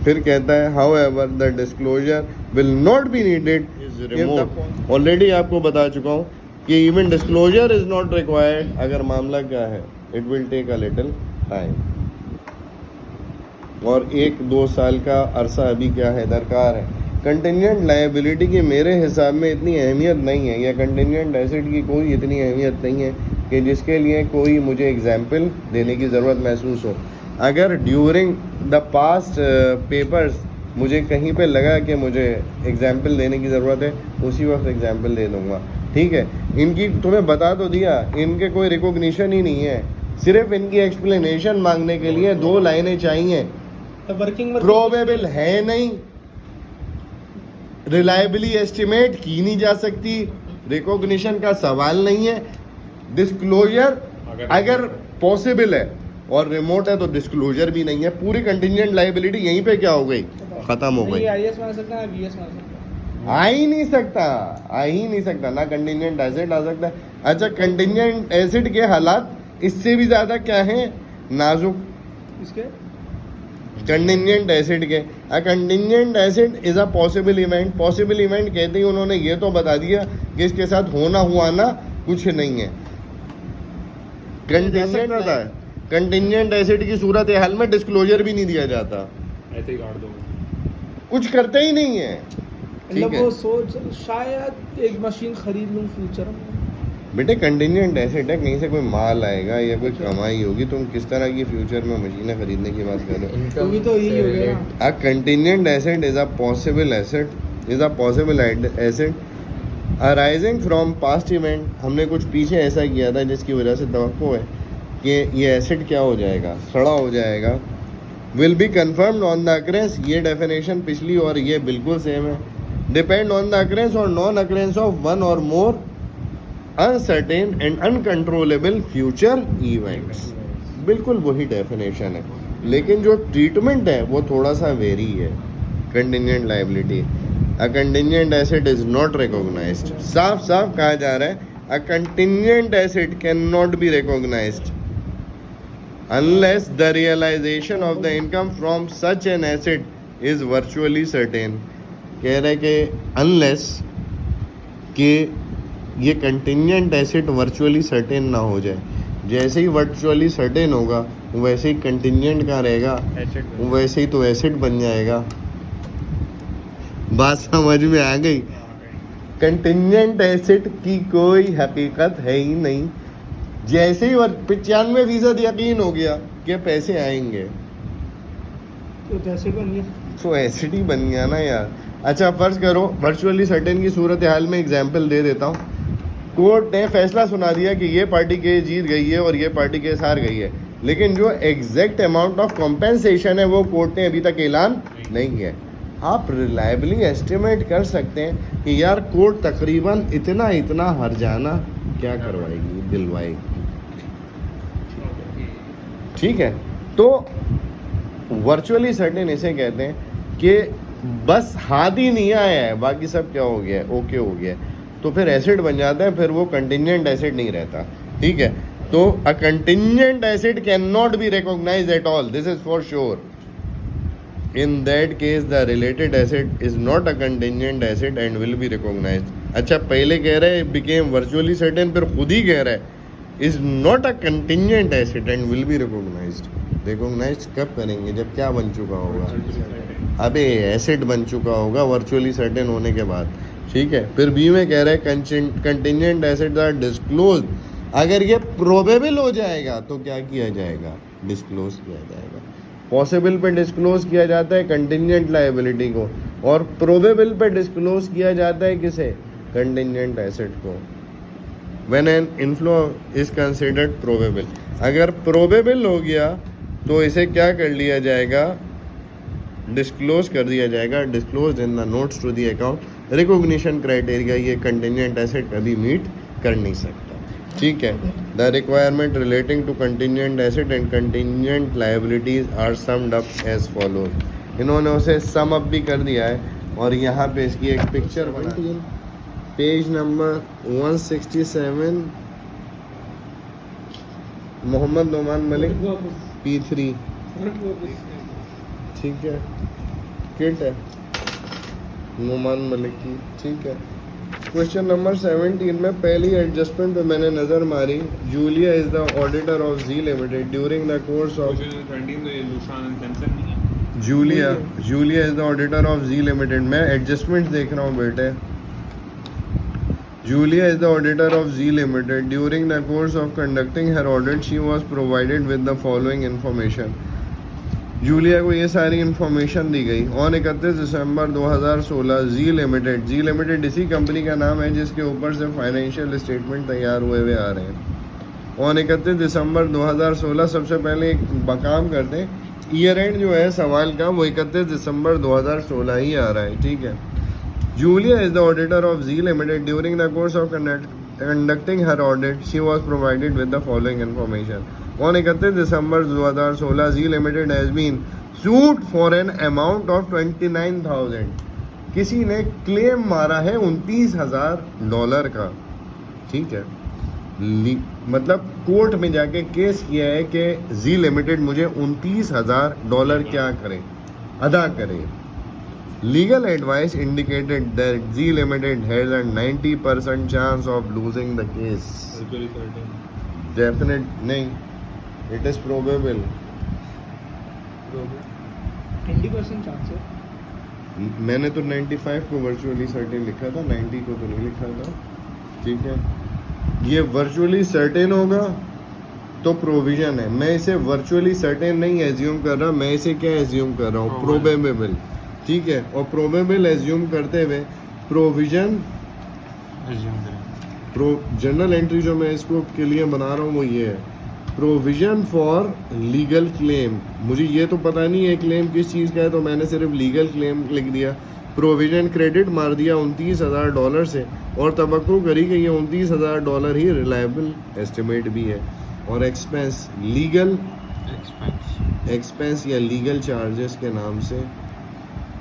फिर कहता है however the disclosure will not be needed is remote. Already आपको बता चुका हूँ कि even disclosure is not required अगर मामला क्या है, it will take a little time, और 1-2 साल का अरसा अभी क्या है दरकार है। कंटिजेंट लायबिलिटी की मेरे हिसाब में इतनी अहमियत नहीं है, या कंटिजेंट एसेट की कोई इतनी अहमियत नहीं है कि जिसके लिए कोई मुझे एग्जाम्पल देने की ज़रूरत महसूस हो। अगर ड्यूरिंग द पास्ट पेपर्स मुझे कहीं पे लगा कि मुझे एग्जाम्पल देने की ज़रूरत है, उसी वक्त एग्जाम्पल दे दूँगा, ठीक है। इनकी तुम्हें बता तो दिया, इनके कोई रिकॉग्निशन ही नहीं है, सिर्फ इनकी एक्सप्लेनेशन मांगने के लिए 2 लाइनें चाहिए। वर्किंग प्रोबेबल है नहीं, रिलायबली एस्टिमेट की नहीं जा सकती, रिकॉग्निशन का सवाल नहीं है, डिस्क्लोजर अगर पॉसिबल है और रिमोट है तो डिस्क्लोजर भी नहीं है। पूरी कंटिजेंट लायबिलिटी यहीं पे क्या हो गई, खत्म हो गई। IAS मान सकता है, BS मान सकता है, आ ही नहीं सकता, ना कंटिजेंट एसेट आ सकता है। अच्छा, कंटिजेंट एसेट के हालात इससे भी ज्यादा क्या है, नाजुक। इसके कंटिजेंट एसेट के, अ contingent asset is a possible event. Possible event कहते ही उन्होंने ये तो बता दिया कि इसके साथ होना हुआ ना कुछ नहीं है। कंटिजेंट होता है, कंटिजेंट एसेट की सूरत हाल में डिस्क्लोजर भी नहीं दिया जाता, ऐसे ही काट दो। कुछ करते ही नहीं है, ठीक मतलब है। वो सोच शायद एक मशीन खरीद लूँ फ्यूचर में। बेटे कंटिजेंट एसेट है, कहीं से कोई माल आएगा या कोई कमाई होगी, तुम किस तरह की फ्यूचर में मशीनें खरीदने की बात कर रहे हो। भी तो यही हो गया ना। A contingent asset is a possible asset arising from past event। हमने कुछ पीछे ऐसा किया था जिसकी वजह से तवक्को है कि ये एसेट क्या हो जाएगा, खड़ा हो जाएगा। Will be confirmed on the occurrence, ये डेफिनेशन पिछली और ये बिल्कुल सेम है। Depend on the occurrence or non occurrence of one or more uncertain and uncontrollable future events, बिल्कुल वही डेफिनेशन है, लेकिन जो ट्रीटमेंट है वो थोड़ा सा वेरी है। Contingent liability, a contingent asset is not recognised, साफ साफ कहा जा रहा है a contingent asset can not be recognised unless the realisation of the income from such an asset is virtually certain. कह रहे कि अनलेस कि ये कंटिजेंट एसेट वर्चुअली सर्टेन ना हो जाए। जैसे ही वर्चुअली सर्टेन होगा वैसे ही कंटिजेंट का रहेगा, वैसे ही तो एसेट बन जाएगा। बात समझ में आ गई। कंटिजेंट एसेट की कोई हकीकत है ही नहीं। जैसे ही 95% यकीन हो गया कि पैसे आएंगे तो कैसे बन गया, तो एसेट ही बन गया ना यार। अच्छा, फर्ज करो वर्चुअली सर्टेन की सूरत हाल में एग्जाम्पल दे देता हूँ। कोर्ट ने फैसला सुना दिया कि ये पार्टी केस जीत गई है और ये पार्टी केस हार गई है, लेकिन जो एग्जैक्ट अमाउंट ऑफ कॉम्पेंसेशन है वो कोर्ट ने अभी तक ऐलान नहीं है। आप रिलायबली एस्टिमेट कर सकते हैं कि यार कोर्ट तकरीबन इतना इतना हर्जाना क्या करवाएगी, दिलवाएगी, ठीक है। तो वर्चुअली सर्टेन इसे कहते हैं कि बस हाथ ही नहीं आया है, बाकी सब क्या हो गया है, ओके हो गया है, तो फिर एसेट बन जाता है, फिर वो कंटिजेंट एसेट नहीं रहता, ठीक है। तो a contingent asset can not be recognised at all, this is for sure. In that case the related asset is not a contingent asset and will be recognised. अच्छा, पहले कह रहे हैं बिकेम वर्चुअली सर्टेन, फिर खुद ही कह रहा है is not a contingent asset and will be recognised. Recognised कब करेंगे, जब क्या बन चुका होगा, अबे एसेट बन चुका होगा वर्चुअली सर्टेन होने के बाद, ठीक है। फिर बी में कह रहा है कंटिजेंट एसेट्स आर डिस्क्लोज, अगर ये प्रोबेबल हो जाएगा तो क्या किया जाएगा, डिस्क्लोज किया जाएगा। पॉसिबल पे डिस्क्लोज किया जाता है कंटिंजेंट लायबिलिटी को, और प्रोबेबल पे डिस्क्लोज किया जाता है किसे, कंटिंजेंट एसेट को। When an inflow is considered probable, अगर प्रोबेबल हो गया तो इसे क्या कर लिया जाएगा, डिस्क्लोज कर दिया जाएगा, disclose in the notes to the account. Recognition criteria ये कंटिंजेंट एसेट कभी मीट कर नहीं सकता, ठीक है। The requirement relating to contingent asset and contingent liabilities are summed up as follows. इन्होंने उसे सम अप भी कर दिया है, और यहाँ पे इसकी एक पिक्चर बना, page number 167, Mohammad Noman Malik P3, ठीक है, किट है नोमान मलिक की, ठीक है। क्वेश्चन नंबर 17 में पहली एडजस्टमेंट पे मैंने नज़र मारी। Julia is the auditor of G limited during the course of, Julia is the auditor of G limited. मैं एडजस्टमेंट देख रहा हूँ बेटे। Julia is the auditor of Z Limited. During the course of conducting her audit, she was provided with the following information. Julia को ये सारी information दी गई। On 31 December 2016 ji limited इसी कंपनी का नाम है जिसके ऊपर से फाइनेंशियल स्टेटमेंट तैयार हुए आ रहे हैं। ऑन 31 दिसंबर 2016, सबसे पहले एक काम करते हैं, ईयर एंड जो है सवाल का वो 31 दिसंबर 2016 ही आ रहा है, ठीक है। Julia is the auditor of Z Limited. During the course of conducting her audit, she was provided with the following information. On 31 December 2016, Z Limited has been sued for an amount of 29,000. किसी ने claim मारा है $29,000 का, ठीक है। मतलब court में जाके केस किया है कि Z Limited मुझे $29,000 क्या करे, अदा करे। Legal advice indicated that Z Limited has a 90% chance of losing the case. Definite नहीं, it is probable. 20% चांस है। मैंने तो 95 को वर्चुअली सर्टेन लिखा था, 90 को तो नहीं लिखा था, ठीक है। ये वर्चुअली सर्टेन होगा तो प्रोविजन है। मैं इसे वर्चुअली सर्टेन नहीं एज्यूम कर रहा, मैं इसे क्या एज्यूम कर रहा हूँ, प्रोबेबल, ठीक है। और प्रोबेबल एज्यूम करते हुए प्रोविजन जनरल एंट्री जो मैं इसको के लिए बना रहा हूँ वो ये है, प्रोविजन फॉर लीगल क्लेम। मुझे ये तो पता नहीं है क्लेम किस चीज़ का है, तो मैंने सिर्फ लीगल क्लेम लिख दिया। प्रोविजन क्रेडिट मार दिया $29,000 से, और तवक्को करी कि ये $29,000 ही रिलायबल एस्टिमेट भी है। और एक्सपेंस, लीगल एक्सपेंस या लीगल चार्जेस के नाम से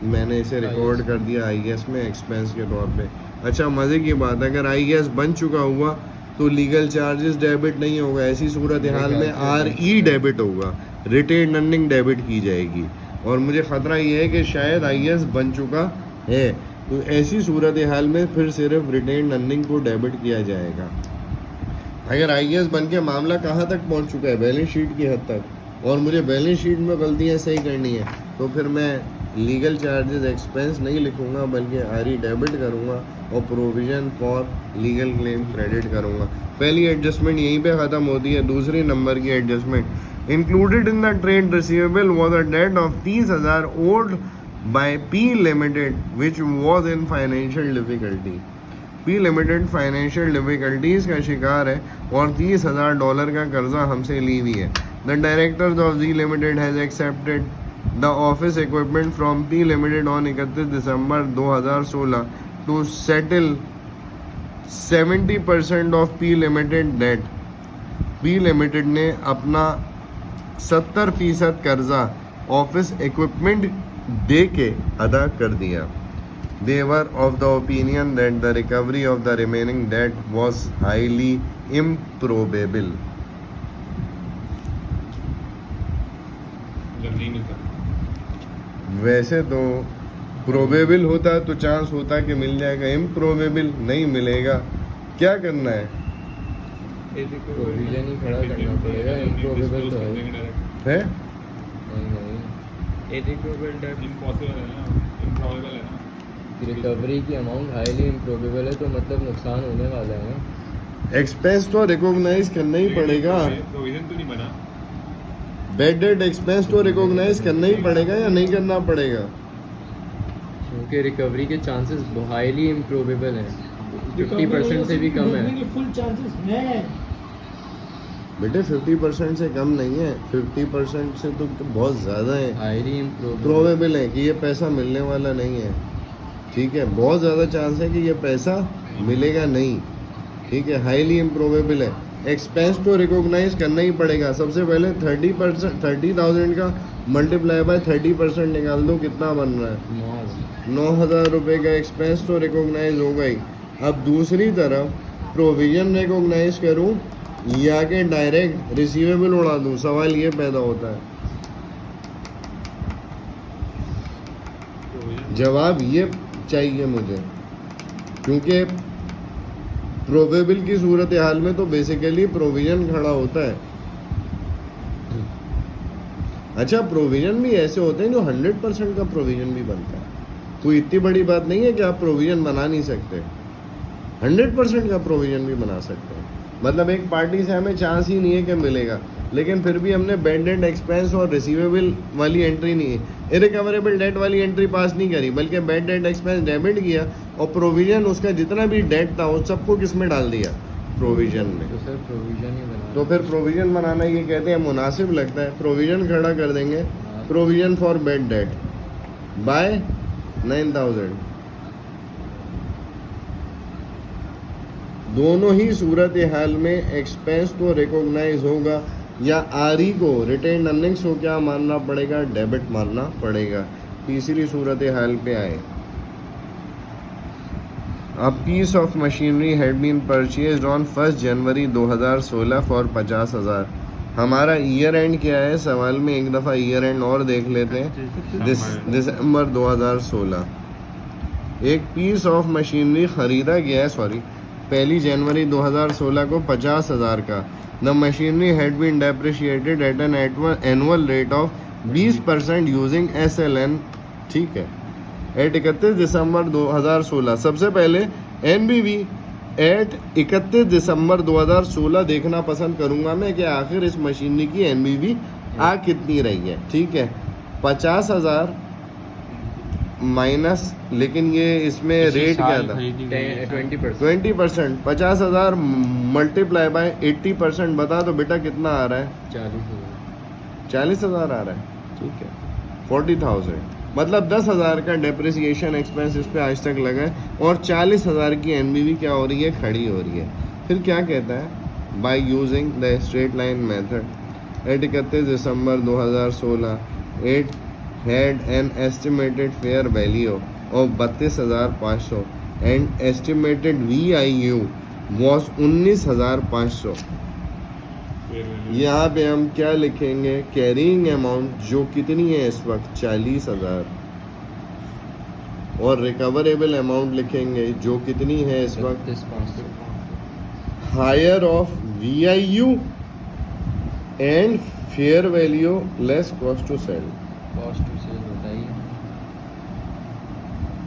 मैंने इसे रिकॉर्ड कर दिया IAS में एक्सपेंस के तौर पे। अच्छा, मज़े की बात है, अगर IAS बन चुका हुआ तो लीगल चार्जेस डेबिट नहीं होगा, ऐसी सूरत हाल में RE डेबिट होगा, रिटेन अर्निंग डेबिट की जाएगी। और मुझे ख़तरा ये है कि शायद IAS बन चुका है, तो ऐसी सूरत हाल में फिर सिर्फ रिटेन अर्निंग को डेबिट किया जाएगा। अगर IAS बन के मामला कहाँ तक पहुँच चुका है, बैलेंस शीट की हद तक, और मुझे बैलेंस शीट में गलतियाँ सही करनी है, तो फिर मैं लीगल चार्जेस एक्सपेंस नहीं लिखूंगा बल्कि RE डेबिट करूंगा और provision for legal claim credit करूंगा। पहली एडजस्टमेंट यहीं पे ख़त्म होती है। दूसरी नंबर की adjustment, included in the trade receivable was a debt of 30,000 owed by P limited which was in financial difficulty. P limited financial difficulties का शिकार है और $30,000 का कर्जा हमसे ली हुई है। The directors of Z limited has accepted the office equipment from P limited on 31 December 2016 to settle 70% of P limited debt. P limited ने अपना 70% कर्जा ऑफिस इक्विपमेंट दे के अदा कर दिया। They were of the opinion that the recovery of the remaining debt was highly improbable. जब नहीं मिलता, वैसे तो प्रोबेबल होता तो चांस होता कि मिल जाएगा, इम्प्रोबेबल नहीं मिलेगा। क्या करना है, प्रोविजन ही खड़ा करना पड़ेगा, इम्प्रोबेबल तो है नहीं, इम्पॉसिबल है ना, इम्प्रॉबेबल है ना। रिकवरी की अमाउंट हाईली इम्प्रोबेबल है तो मतलब नुकसान होने वाला है ना। एक्सपेंस तो रिकॉग्नाइज करना ही पड़ेगा। प्रोविजन तो नहीं बना, बैड डेट एक्सपेंस तो रिकॉग्नाइज करना ही पड़ेगा या नहीं करना पड़ेगा? क्योंकि रिकवरी के चांसेस हाईली इम्प्रोबेबल हैं, 50% से भी कम है। फुल चांसेस हैं बेटे 50% से कम नहीं है, 50% से तो बहुत ज़्यादा है, हाईली इम्प्रोबेबल। प्रोबेबल है कि ये पैसा मिलने वाला नहीं है। ठीक है, बहुत ज़्यादा चांस है कि ये पैसा मिलेगा नहीं। ठीक है, हाईली इम्प्रोबेबल है। एक्सपेंस तो रिकॉग्नाइज करना ही पड़ेगा। सबसे पहले 30% 30,000 का मल्टीप्लाई बाय 30% निकाल दो, कितना बन रहा है? 9,000 रुपये का एक्सपेंस तो रिकॉग्नाइज होगा ही। अब दूसरी तरफ प्रोविजन रिकॉग्नाइज करूं या कि डायरेक्ट रिसीवेबल उड़ा दूं, सवाल ये पैदा होता है। जवाब ये चाहिए मुझे, क्योंकि प्रोबेबल की सूरत हाल में तो बेसिकली प्रोविजन खड़ा होता है। अच्छा, प्रोविजन भी ऐसे होते हैं जो 100% का प्रोविजन भी बनता है। कोई इतनी बड़ी बात नहीं है कि आप प्रोविजन बना नहीं सकते, 100% का प्रोविजन भी बना सकते हैं। मतलब एक पार्टी से हमें चांस ही नहीं है कि मिलेगा, लेकिन फिर भी हमने बैड डेट एक्सपेंस और रिसीवेबल वाली एंट्री नहीं, इरिकवरेबल डेट वाली एंट्री पास नहीं करी, बल्कि बैड डेट एक्सपेंस डेबिट किया और प्रोविजन उसका जितना भी डेट था उस सबको किस में डाल दिया? प्रोविजन में। तो सर प्रोविजन ही बना। तो फिर प्रोविजन बनाना ये कहते हैं मुनासिब लगता है, प्रोविजन खड़ा कर देंगे, provision for bad debt by 9,000। दोनों ही सूरत हाल में एक्सपेंस तो रिकॉग्नाइज होगा या आरई को रिटेन अर्निंग्स को क्या मानना पड़ेगा? डेबिट मानना पड़ेगा। तीसरी सूरत हाल पे आए, a piece of machinery had been purchased on 1 January 2016 for 50,000। हमारा ईयर एंड क्या है? सवाल में एक दफ़ा ईयर एंड और देख लेते हैं। दिसंबर 2016। एक पीस ऑफ मशीनरी ख़रीदा गया है, सॉरी 1 जनवरी 2016 को 50,000 का। The machinery had been depreciated at an annual rate of 20% using SLN। ठीक है, एट 31 दिसंबर 2016। सबसे पहले NBV एट 31 दिसंबर 2016 देखना पसंद करूंगा मैं कि आखिर इस मशीनरी की NBV आ कितनी रही है। ठीक है, 50,000 माइनस, लेकिन ये इसमें रेट क्या था? 20%। 50,000 मल्टीप्लाई बाय 80%, बता दो बेटा कितना आ रहा है? 40,000 आ रहा है। ठीक है, 40,000 मतलब 10,000 का डेप्रिसिएशन एक्सपेंस इस पे आज तक लगा है और 40,000 की NBV क्या हो रही है? खड़ी हो रही है। फिर क्या कहता है? By using the straight line method at 31 December 2016 इट had an estimated fair value of 32,500 and estimated VIU was 19,500। यहाँ पे हम क्या लिखेंगे? कैरिंग अमाउंट जो कितनी है इस वक्त? 40,000। और रिकवरेबल अमाउंट लिखेंगे जो कितनी है इस वक्त? Higher of VIU and fair value less cost to sell.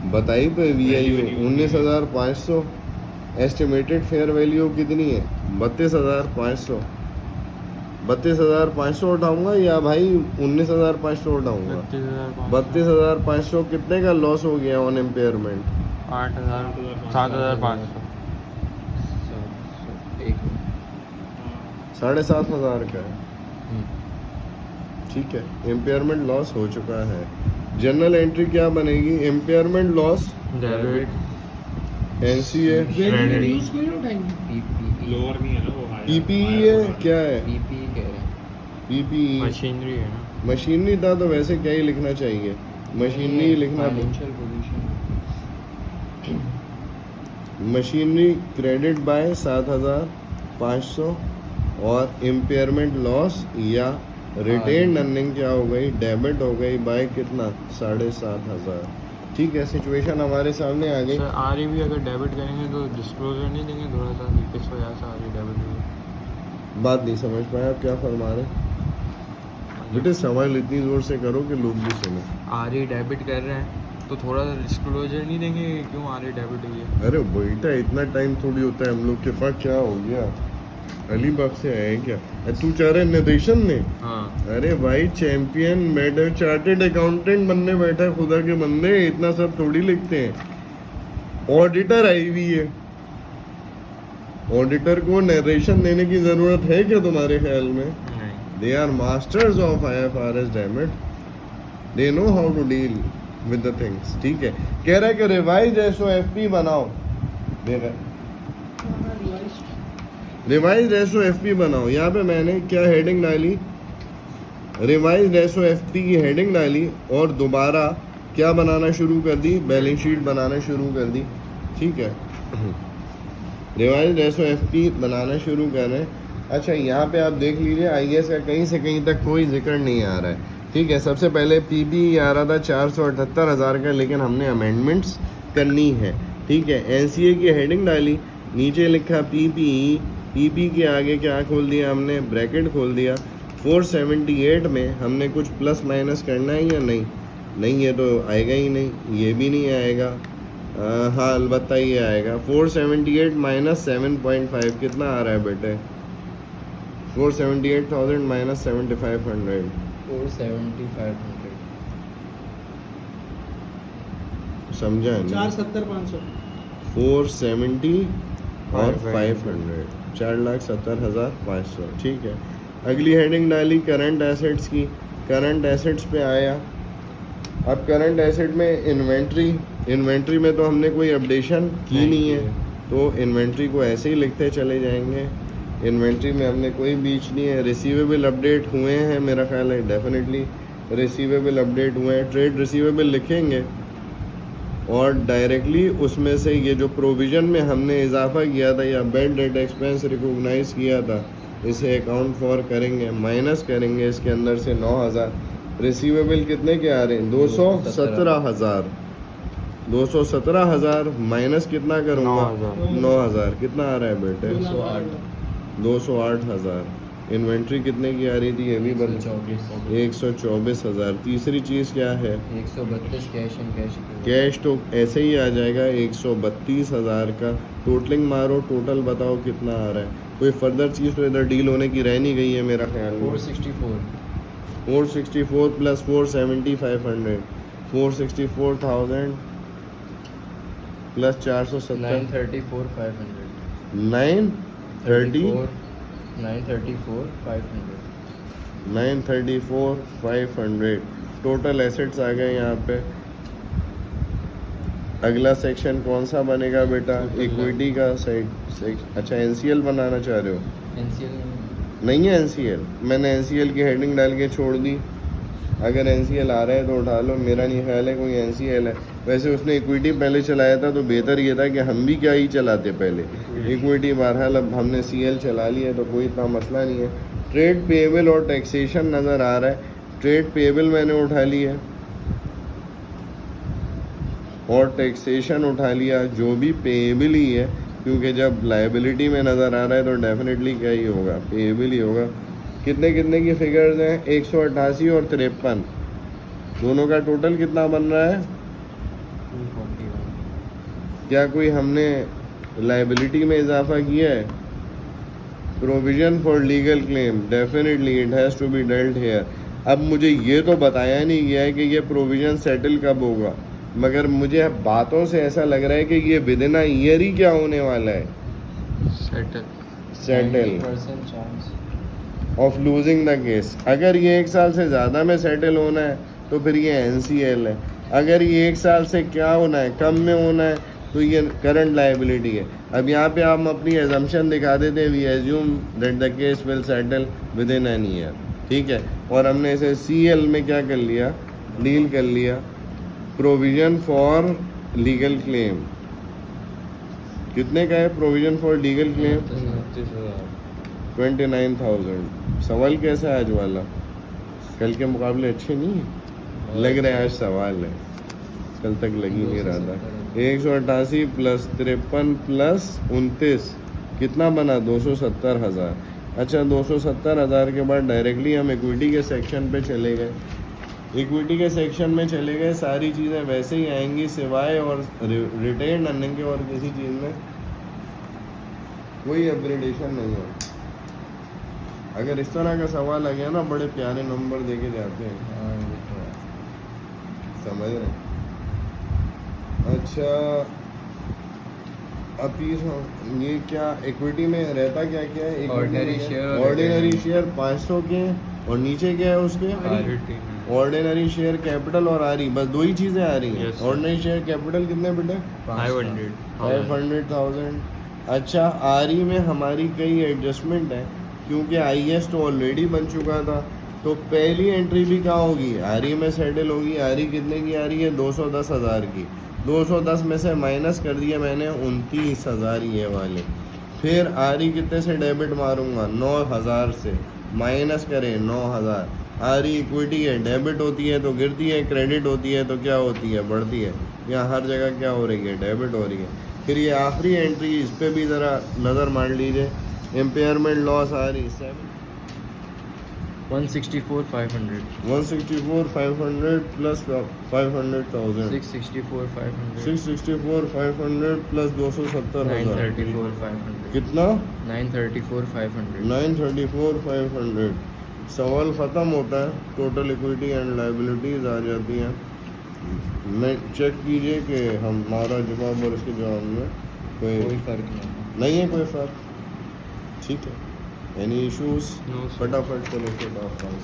बताइए तो VIU 19,500, एस्टिमेटेड फेयर वैल्यू कितनी है? 32,500। 32,500 उठाऊंगा या भाई 19,500 उठाऊंगा? 32,500 कितने का लॉस हो गया ऑन एम्पेयरमेंट? 7,500। 7,500 का है। ठीक है, एम्पेयरमेंट लॉस हो चुका है। जनरल एंट्री क्या बनेगी? Impairment loss debit NCA use कोई ना उठाएंगे। लोअर नहीं है ना वो, हायर PPE है, क्या है? PPE कह रहे हैं। PPE मशीनरी है ना। मशीनरी था तो वैसे क्या ही लिखना चाहिए? मशीनरी लिखना। Financial position. Machinery credit by 7,500 और इम्पेयरमेंट लॉस या रिटेन अर्निंग क्या हो गई? डेबिट हो गई बाय कितना? 7,500। ठीक है, सिचुएशन हमारे सामने आ गई। सर आरई भी अगर डेबिट करेंगे तो डिस्क्लोजर नहीं देंगे थोड़ा सा, किस वजह से आरई डेबिट हुई? बात नहीं समझ पाया आप क्या फरमा रहे? बेटे सवाल इतनी जोर से करो कि लोग भी सुने। आरई डेबिट कर रहे हैं तो थोड़ा सा डिस्क्लोजर नहीं देंगे कि क्यों आरई डेबिट हुई है? अरे बेटा इतना टाइम थोड़ी होता है हम लोग के पास, क्या हो गया? अलीबाग से आए हैं क्या? तू चाह रहा है निर्देशन में? हाँ अरे भाई चैंपियन मेडल चार्टेड अकाउंटेंट बनने बैठा है, खुदा के बंदे इतना सब थोड़ी लिखते हैं। ऑडिटर आई हुई है, ऑडिटर को नरेशन देने की जरूरत है क्या तुम्हारे ख्याल में? नहीं they are masters of IFRS, damn it, they know how to deal with the things. ठीक है, कह रहा है कि रिवाइज SOFP बनाओ, दे रहा है रिवाइज SOFP बनाओ। यहाँ पे मैंने क्या हेडिंग डाली, रिवाइज SOFP की हेडिंग डाली और दोबारा क्या बनाना शुरू कर दी, बैलेंस शीट बनाना शुरू कर दी। ठीक है, रिवाइज SOFP बनाना शुरू कर रहे हैं। अच्छा, यहाँ पे आप देख लीजिए IAS का कहीं से कहीं तक कोई जिक्र नहीं आ रहा है। ठीक है, सबसे पहले PB आ रहा था 478,000 का, लेकिन हमने अमेंडमेंट्स करनी है। ठीक है, NCA की हेडिंग डाली, नीचे लिखा PP के आगे क्या खोल दिया हमने, ब्रैकेट खोल दिया। 478 में हमने कुछ प्लस माइनस करना है या नहीं? नहीं, ये तो आएगा ही नहीं, ये भी नहीं आएगा। हाँ अलबत्ता ये आएगा। 478 माइनस 7.5 कितना आ रहा है बेटे? 478,000 माइनस 7,500 47500 समझा नहीं? 470,500 470 और 500 4,70,500। ठीक है, अगली हेडिंग डाली करंट एसेट्स की, करंट एसेट्स पे आया। अब करंट एसेट में इन्वेंट्री में तो हमने कोई अपडेशन की नहीं है, तो इन्वेंट्री को ऐसे ही लिखते चले जाएंगे। इन्वेंट्री में हमने कोई बीच नहीं है। रिसीवेबल अपडेट हुए हैं, मेरा ख्याल है डेफिनेटली रिसीवेबल अपडेट हुए हैं। ट्रेड रिसीवेबल लिखेंगे और डायरेक्टली उसमें से ये जो प्रोविज़न में हमने इजाफा किया था या बैड डेट एक्सपेंस रिकॉग्नाइज किया था, इसे अकाउंट फॉर करेंगे, माइनस करेंगे इसके अंदर से 9,000। रिसीवेबल कितने के आ रहे हैं? 217,000। 217,000 माइनस कितना करूँगा? 9,000 कितना आ रहा है बेटे? 208,000। इन्वेंट्री कितने की आ रही थी ये भी बता। 124,000। तीसरी चीज़ क्या है? 132 कैश एंड कैश तो ऐसे ही आ जाएगा 132,000 का। टोटलिंग मारो, टोटल बताओ कितना आ रहा है। कोई फर्दर चीज़ तो इधर डील होने की रह नहीं गई है मेरा ख्याल में। 464 प्लस 470,500 464,000 प्लस 470 934,500 934,500 टोटल एसेट्स आ गए यहाँ पे। अगला सेक्शन कौन सा बनेगा बेटा? इक्विटी का साइड। अच्छा, NCL बनाना चाह रहे हो? नहीं है NCL, मैंने NCL की हेडिंग डाल के छोड़ दी। अगर NCL आ रहा है तो उठा लो, मेरा नहीं ख्याल है कोई NCL है। वैसे उसने इक्विटी पहले चलाया था तो बेहतर ये था कि हम भी क्या ही चलाते पहले इक्विटी। बहरहाल अब हमने CL चला लिया तो कोई इतना मसला नहीं है। ट्रेड पेएबल और टैक्सेशन नज़र आ रहा है। ट्रेड पेएबल मैंने उठा लिया और टैक्सेशन उठा लिया, जो भी पेएबल ही है, क्योंकि जब लायबिलिटी में नज़र आ रहा है तो डेफिनेटली क्या ही होगा, पेएबल ही होगा। कितने कितने की फिगर्स हैं? 188 और 53, दोनों का टोटल कितना बन रहा है? 241। क्या कोई हमने लायबिलिटी में इजाफा किया है? Provision for legal claim, definitely it has to be dealt here. अब मुझे ये तो बताया नहीं गया है कि ये प्रोविजन सेटल कब होगा, मगर मुझे बातों से ऐसा लग रहा है कि ये विद इन अ ईयर ही क्या होने वाला है, settle 90% chance of losing the case. अगर ये 1 साल से ज़्यादा में सेटल होना है तो फिर ये NCL है। अगर ये 1 साल से क्या होना है, कम में होना है, तो ये करंट लायबिलिटी है। अब यहाँ पे हम अपनी एजम्पशन दिखा देते हैं, we assume that the case will settle within an year. ठीक है, और हमने इसे CL में क्या कर लिया, डील कर लिया। प्रोविज़न फॉर लीगल क्लेम कितने का है? Provision for legal claim 29,000। सवाल कैसा है आज वाला? कल के मुकाबले अच्छे नहीं है लग रहे हैं, आज सवाल है, कल तक लग ही नहीं रहा था। 188 प्लस 53 प्लस 29 कितना बना? 270,000। अच्छा, 270,000 के बाद डायरेक्टली हम इक्विटी के सेक्शन पे चले गए। इक्विटी के सेक्शन में चले गए, सारी चीज़ें वैसे ही आएंगी सिवाय और रिटेन अर्निंग के, और किसी चीज़ में कोई अपग्रेडेशन नहीं है। अगर इस तरह का सवाल आ गया ना बड़े प्यारे नंबर देके जाते हैं, हाँ ये तो है। समझ रहे हैं? अच्छा अब ये क्या इक्विटी में रहता क्या क्या है? Ordinary share और ऑर्डिनरी retained। शेयर 500 के, और नीचे क्या है उसके? रिटेन ऑर्डिनरी शेयर कैपिटल और आरी, बस दो ही चीज़ें आ रही हैं। Yes, sir। Ordinary share capital कितने बेटे? 500 500,000। अच्छा आरी में हमारी कई एडजस्टमेंट है, क्योंकि आईएस तो ऑलरेडी बन चुका था, तो पहली एंट्री भी कहाँ होगी? आरी में सेटल होगी। आरी कितने की आ रही है? 210,000 की। 210 में से माइनस कर दिया मैंने 29,000 ये वाले। फिर आरी कितने से डेबिट मारूंगा? 9,000 से। माइनस करें 9,000। आरी इक्विटी है, डेबिट होती है तो गिरती है, क्रेडिट होती है तो क्या होती है? बढ़ती है। यहाँ हर जगह क्या हो रही है? डेबिट हो रही है। फिर ये आखिरी एंट्री, इस पे भी ज़रा नज़र मार लीजिए। इम्पेयरमेंट लॉस आ रही 164,500 164,500 प्लस 500,000 664,500 664,500 प्लस 270,000 934,500 कितना? 934,500 934,500। सवाल ख़त्म होता है, टोटल इक्विटी एंड लाइबिलिटीज़ आ जाती हैं। मैं चेक कीजिए कि हमारा जवाब और इसके जवाब में कोई कोई फर्क नहीं। नहीं है, कोई फ़र्क। ठीक है, एनी इश्यूज़? No, sir। फटाफट चलो के पास।